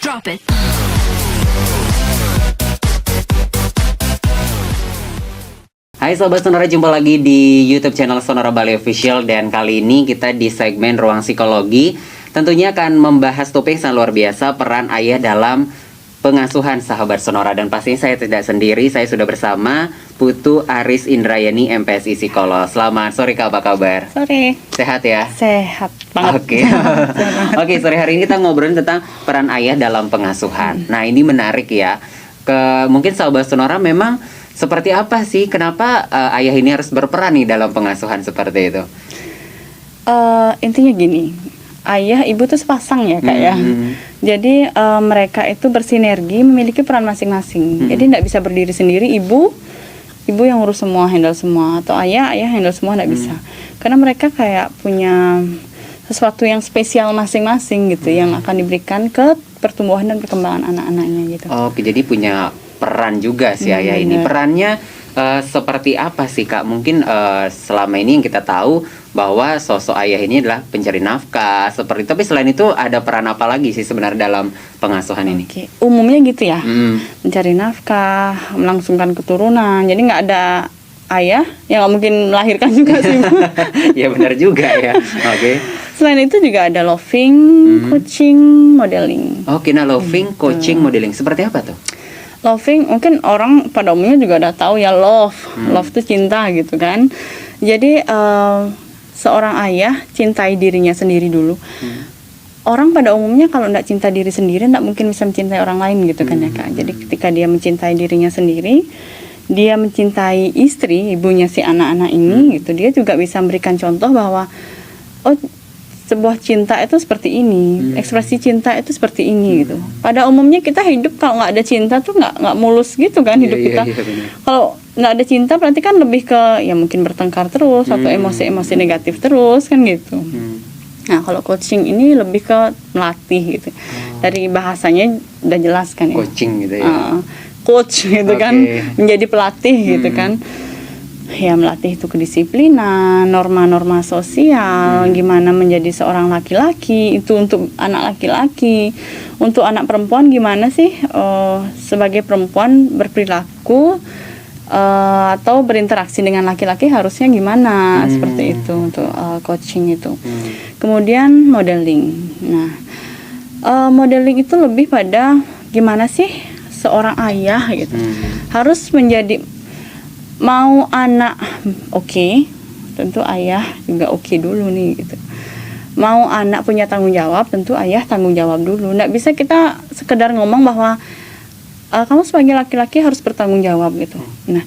Drop it. Hai Sobat Sonora, jumpa lagi di YouTube channel Sonora Bali Official. Dan kali ini kita di segmen Ruang Psikologi tentunya akan membahas topik yang luar biasa, peran ayah dalam pengasuhan sahabat Sonora. Dan pastinya saya tidak sendiri, saya sudah bersama Putu Aris Indrayani, MPSI Psikolog. Selamat sore Kak, apa kabar? Sore. Sehat ya? Sehat banget. Oke. Oke, sore hari ini kita ngobrolin tentang peran ayah dalam pengasuhan. Nah, ini menarik ya. Mungkin sahabat Sonora memang seperti apa sih? Kenapa ayah ini harus berperan nih dalam pengasuhan seperti itu? Intinya gini, ayah ibu tuh sepasang ya Kak ya. Jadi mereka itu bersinergi, memiliki peran masing-masing. Jadi nggak bisa berdiri sendiri, ibu yang urus semua, handle semua, atau ayah handle semua, nggak bisa. Karena mereka kayak punya sesuatu yang spesial masing-masing gitu, yang akan diberikan ke pertumbuhan dan perkembangan anak-anaknya gitu. Oke, jadi punya peran juga sih ayah ini. Perannya seperti apa sih Kak? Mungkin selama ini yang kita tahu bahwa sosok ayah ini adalah pencari nafkah seperti itu. Tapi selain itu ada peran apa lagi sih sebenarnya dalam pengasuhan ini? Oke, umumnya gitu ya. Mencari nafkah, melangsungkan keturunan. Jadi nggak ada ayah yang nggak mungkin melahirkan juga sih. Ya benar juga ya. Oke. Selain itu juga ada loving, coaching, modeling. Oke, nah loving, coaching, modeling seperti apa tuh? Loving, mungkin orang pada umumnya juga udah tahu ya, love tuh cinta gitu kan. Jadi seorang ayah cintai dirinya sendiri dulu. Orang pada umumnya kalau nggak cinta diri sendiri nggak mungkin bisa mencintai orang lain gitu kan ya Kak. Jadi ketika dia mencintai dirinya sendiri, dia mencintai istri, ibunya si anak-anak ini gitu, dia juga bisa memberikan contoh bahwa sebuah cinta itu seperti ini, ekspresi cinta itu seperti ini gitu. Pada umumnya kita hidup kalau nggak ada cinta tuh nggak mulus gitu kan hidup kita. Kalau nggak ada cinta berarti kan lebih ke ya mungkin bertengkar terus atau emosi-emosi negatif terus kan gitu. Nah kalau coaching ini lebih ke melatih gitu. Dari bahasanya udah jelas kan ya. Coaching gitu ya. Coach gitu kan, menjadi pelatih gitu kan. Ya melatih itu kedisiplinan, norma-norma sosial, gimana menjadi seorang laki-laki, itu untuk anak laki-laki. Untuk anak perempuan gimana sih sebagai perempuan berperilaku atau berinteraksi dengan laki-laki harusnya gimana, seperti itu untuk coaching itu. Kemudian modeling. Nah, modeling itu lebih pada gimana sih seorang ayah gitu. Harus menjadi mau anak oke, tentu ayah juga oke dulu nih gitu. Mau anak punya tanggung jawab, tentu ayah tanggung jawab dulu. Nggak bisa kita sekedar ngomong bahwa kamu sebagai laki-laki harus bertanggung jawab gitu. Nah,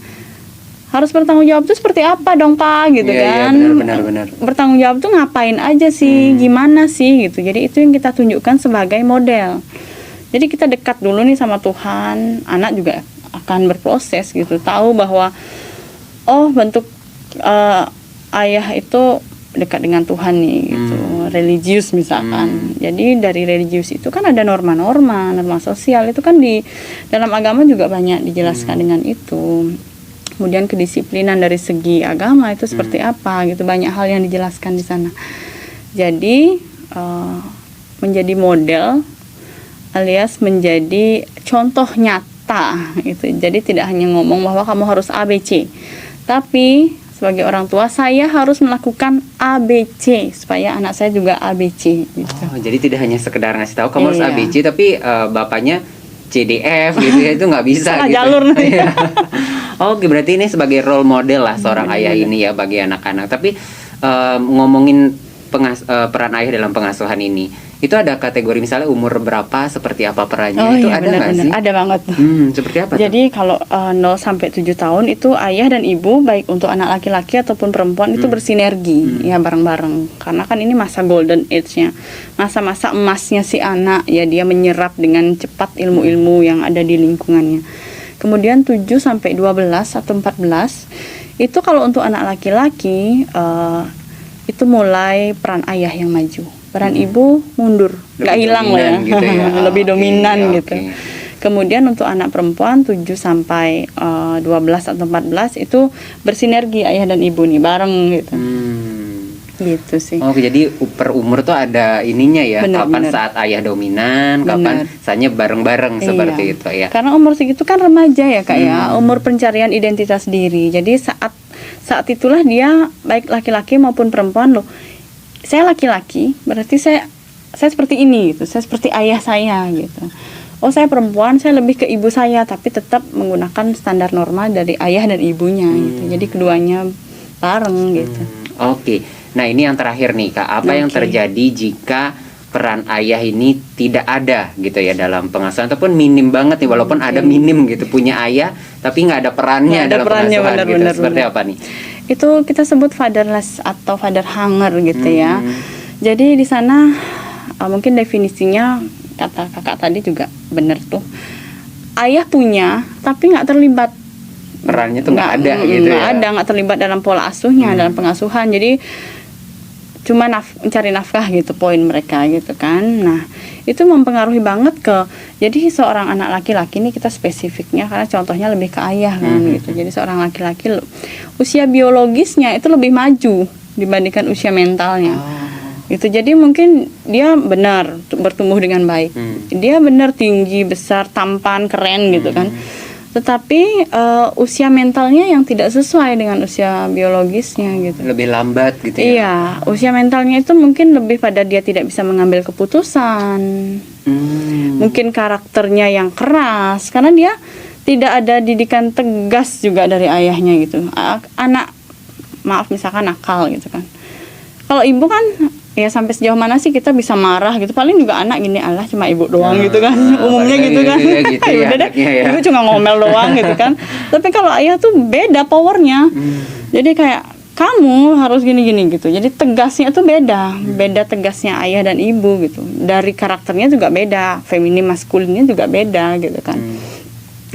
harus bertanggung jawab itu seperti apa dong Pak gitu kan? Benar. Bertanggung jawab tuh ngapain aja sih, gimana sih gitu. Jadi itu yang kita tunjukkan sebagai model. Jadi kita dekat dulu nih sama Tuhan, anak juga akan berproses gitu, tahu bahwa bentuk ayah itu dekat dengan Tuhan nih gitu, religius misalkan. Jadi dari religius itu kan ada norma sosial, itu kan di dalam agama juga banyak dijelaskan dengan itu. Kemudian kedisiplinan dari segi agama itu seperti apa gitu, banyak hal yang dijelaskan di sana. Jadi menjadi model alias menjadi contoh nyata gitu. Jadi tidak hanya ngomong bahwa kamu harus ABC, tapi sebagai orang tua saya harus melakukan ABC supaya anak saya juga ABC gitu. Jadi tidak hanya sekedar ngasih tahu kamu harus ABC, tapi bapaknya CDF gitu ya, itu nggak bisa. Salah gitu. jalur nih. Oke, berarti ini sebagai role model lah seorang ayah ini ya bagi anak-anak. Tapi ngomongin peran ayah dalam pengasuhan ini, itu ada kategori misalnya umur berapa, seperti apa perannya, itu ada nggak sih? Ada banget. Seperti apa? Jadi kalau 0 sampai 7 tahun itu ayah dan ibu baik untuk anak laki-laki ataupun perempuan itu bersinergi ya bareng-bareng. Karena kan ini masa golden age-nya, masa-masa emasnya si anak ya, dia menyerap dengan cepat ilmu-ilmu yang ada di lingkungannya. Kemudian 7 sampai 12 atau 14 itu kalau untuk anak laki-laki itu mulai peran ayah yang maju, peran ibu mundur, nggak hilang lah ya, gitu ya. lebih dominan gitu. Kemudian untuk anak perempuan 7 sampai 12 atau 14 itu bersinergi ayah dan ibu nih bareng gitu. Gitu sih. Oh, jadi per umur tuh ada ininya ya, Bener, kapan bener. saat ayah dominan, kapan saatnya bareng-bareng seperti Iya. itu ya. Karena umur segitu kan remaja ya Kak ya, umur pencarian identitas diri. Jadi saat itulah dia baik laki-laki maupun perempuan loh. Saya laki-laki, berarti saya seperti ini gitu. Saya seperti ayah saya gitu. Oh, saya perempuan, saya lebih ke ibu saya, tapi tetap menggunakan standar norma dari ayah dan ibunya gitu. Jadi keduanya bareng gitu. Oke. Nah, ini yang terakhir nih Kak, apa yang Oke. terjadi jika peran ayah ini tidak ada gitu ya dalam pengasuhan, ataupun minim banget nih, walaupun ada minim gitu, punya ayah tapi nggak ada perannya Nggak ada dalam perannya, pengasuhan gitu. benar, Seperti benar. apa nih? Itu kita sebut fatherless atau father hunger gitu ya. Jadi di sana mungkin definisinya kata kakak tadi juga benar tuh. Ayah punya tapi nggak terlibat. Perannya tuh nggak ada gitu ya. Nggak terlibat dalam pola asuhnya, dalam pengasuhan. Jadi cuma mencari nafkah gitu poin mereka gitu kan. Nah, itu mempengaruhi banget jadi seorang anak laki-laki ini kita spesifiknya karena contohnya lebih ke ayah kan gitu. Jadi seorang laki-laki usia biologisnya itu lebih maju dibandingkan usia mentalnya. Gitu. Jadi mungkin dia benar bertumbuh dengan baik. Dia benar tinggi, besar, tampan, keren gitu kan. Tetapi usia mentalnya yang tidak sesuai dengan usia biologisnya gitu. Lebih lambat gitu ya. Iya, usia mentalnya itu mungkin lebih pada dia tidak bisa mengambil keputusan. Mungkin karakternya yang keras karena dia tidak ada didikan tegas juga dari ayahnya gitu. Anak misalkan nakal gitu kan. Kalau ibu kan ya sampai sejauh mana sih kita bisa marah gitu, paling juga anak gini, alah cuma ibu doang gitu kan, umumnya gitu kan, gitu ya, udah deh ya. ibu cuma ngomel doang gitu kan. Tapi kalau ayah tuh beda powernya, jadi kayak kamu harus gini-gini gitu, jadi tegasnya tuh beda tegasnya ayah dan ibu gitu, dari karakternya juga beda, feminin maskulinnya juga beda gitu kan.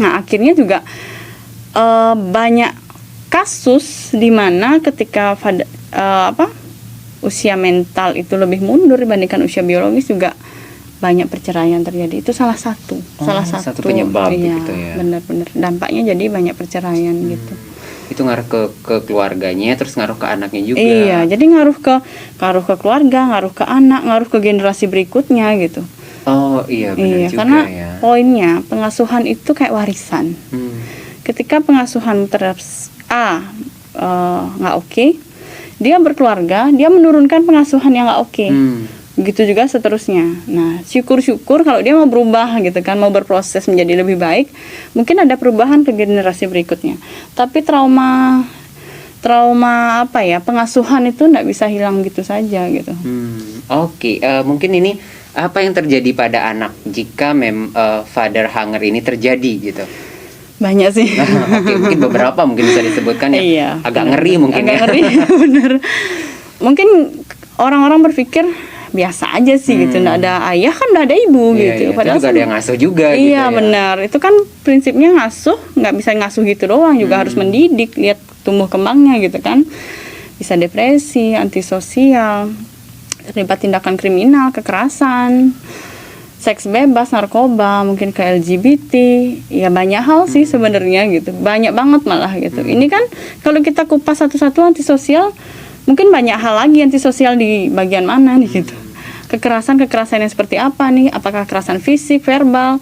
Nah akhirnya juga banyak kasus di mana ketika usia mental itu lebih mundur dibandingkan usia biologis juga banyak perceraian terjadi. Itu salah satu penyebab iya, gitu ya. Benar-benar dampaknya jadi banyak perceraian gitu. Itu ngaruh ke keluarganya, terus ngaruh ke anaknya juga. Iya, jadi ngaruh ke keluarga, ngaruh ke anak, ngaruh ke generasi berikutnya gitu. Oh iya benar juga karena ya. poinnya pengasuhan itu kayak warisan. Ketika pengasuhan terhadap nggak oke, dia berkeluarga, dia menurunkan pengasuhan yang nggak oke. Begitu juga seterusnya. Nah, syukur-syukur kalau dia mau berubah gitu kan, mau berproses menjadi lebih baik, mungkin ada perubahan ke generasi berikutnya. Tapi trauma pengasuhan itu nggak bisa hilang gitu saja gitu. Oke. Mungkin ini apa yang terjadi pada anak jika father hunger ini terjadi gitu? Banyak sih. Oke, mungkin beberapa mungkin bisa disebutkan ya. Iya, agak ngeri mungkin agak ya. ngeri, bener. Mungkin orang-orang berpikir biasa aja sih gitu, nggak ada ayah kan nggak ada ibu gitu. Iya, padahal juga ada yang ngasuh juga gitu iya ya. benar, itu kan prinsipnya ngasuh, nggak bisa ngasuh gitu doang, juga harus mendidik, lihat tumbuh kembangnya gitu kan. Bisa depresi, antisosial, terlibat tindakan kriminal, kekerasan, seks bebas, narkoba, mungkin ke LGBT, ya banyak hal sih sebenarnya gitu, banyak banget malah gitu. Ini kan kalau kita kupas satu-satu antisosial, mungkin banyak hal lagi antisosial di bagian mana nih gitu. Kekerasan yang seperti apa nih? Apakah kekerasan fisik, verbal,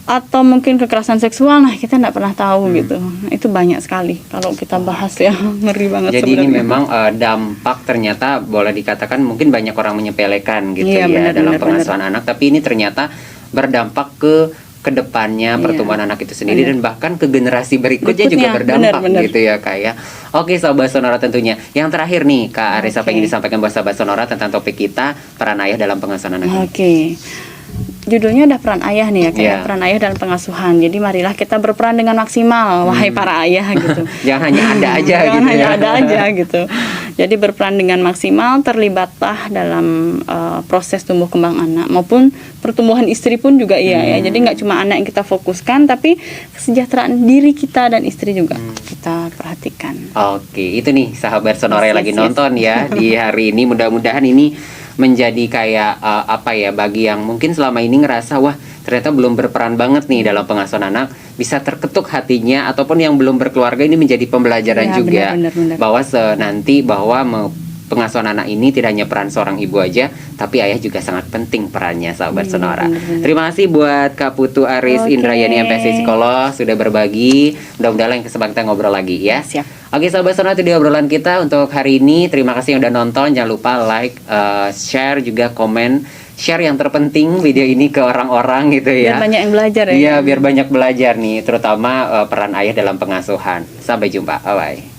atau mungkin kekerasan seksual? Nah kita nggak pernah tahu gitu. Itu banyak sekali kalau kita bahas ya, ngeri banget. Jadi sebenarnya. ini memang dampak ternyata boleh dikatakan mungkin banyak orang menyepelekan gitu Iya, ya dalam benar. pengasuhan anak, tapi ini ternyata berdampak ke kedepannya pertumbuhan anak itu sendiri dan bahkan ke generasi berikutnya juga berdampak benar. gitu ya Kak ya. Oke Sobat Sonora, tentunya yang terakhir nih Kak Arisa pengen disampaikan buat Sobat Sonora tentang topik kita, peran ayah dalam pengasuhan anak. Oke. Judulnya ada peran ayah nih ya, kayak peran ayah dalam pengasuhan. Jadi marilah kita berperan dengan maksimal, wahai para ayah gitu. Jangan hanya ada aja Jangan gitu hanya ya. ada aja gitu. Jadi berperan dengan maksimal, terlibatlah dalam proses tumbuh kembang anak maupun pertumbuhan istri pun juga iya ya. Jadi nggak cuma anak yang kita fokuskan, tapi kesejahteraan diri kita dan istri juga kita perhatikan. Oke, itu nih sahabat Sonora yang lagi Yes. nonton ya di hari ini. Mudah-mudahan ini menjadi kayak bagi yang mungkin selama ini ngerasa wah ternyata belum berperan banget nih dalam pengasuhan anak, bisa terketuk hatinya, ataupun yang belum berkeluarga ini menjadi pembelajaran Ya, juga benar. bahwa nanti pengasuhan anak ini tidak hanya peran seorang ibu aja, tapi ayah juga sangat penting perannya, sahabat Sonora. bener. Terima kasih buat Kak Putu Aris Oke. Indrayani MPSC Psikolog sudah berbagi. Mudah-mudahan lain kesempatan ngobrol lagi ya. Siap. Oke sahabat Sonora, itu dia obrolan kita untuk hari ini. Terima kasih yang udah nonton. Jangan lupa like, share, juga komen. Share yang terpenting video ini ke orang-orang gitu ya. Biar banyak yang belajar ya. Iya, biar banyak belajar nih, terutama peran ayah dalam pengasuhan. Sampai jumpa. Bye-bye.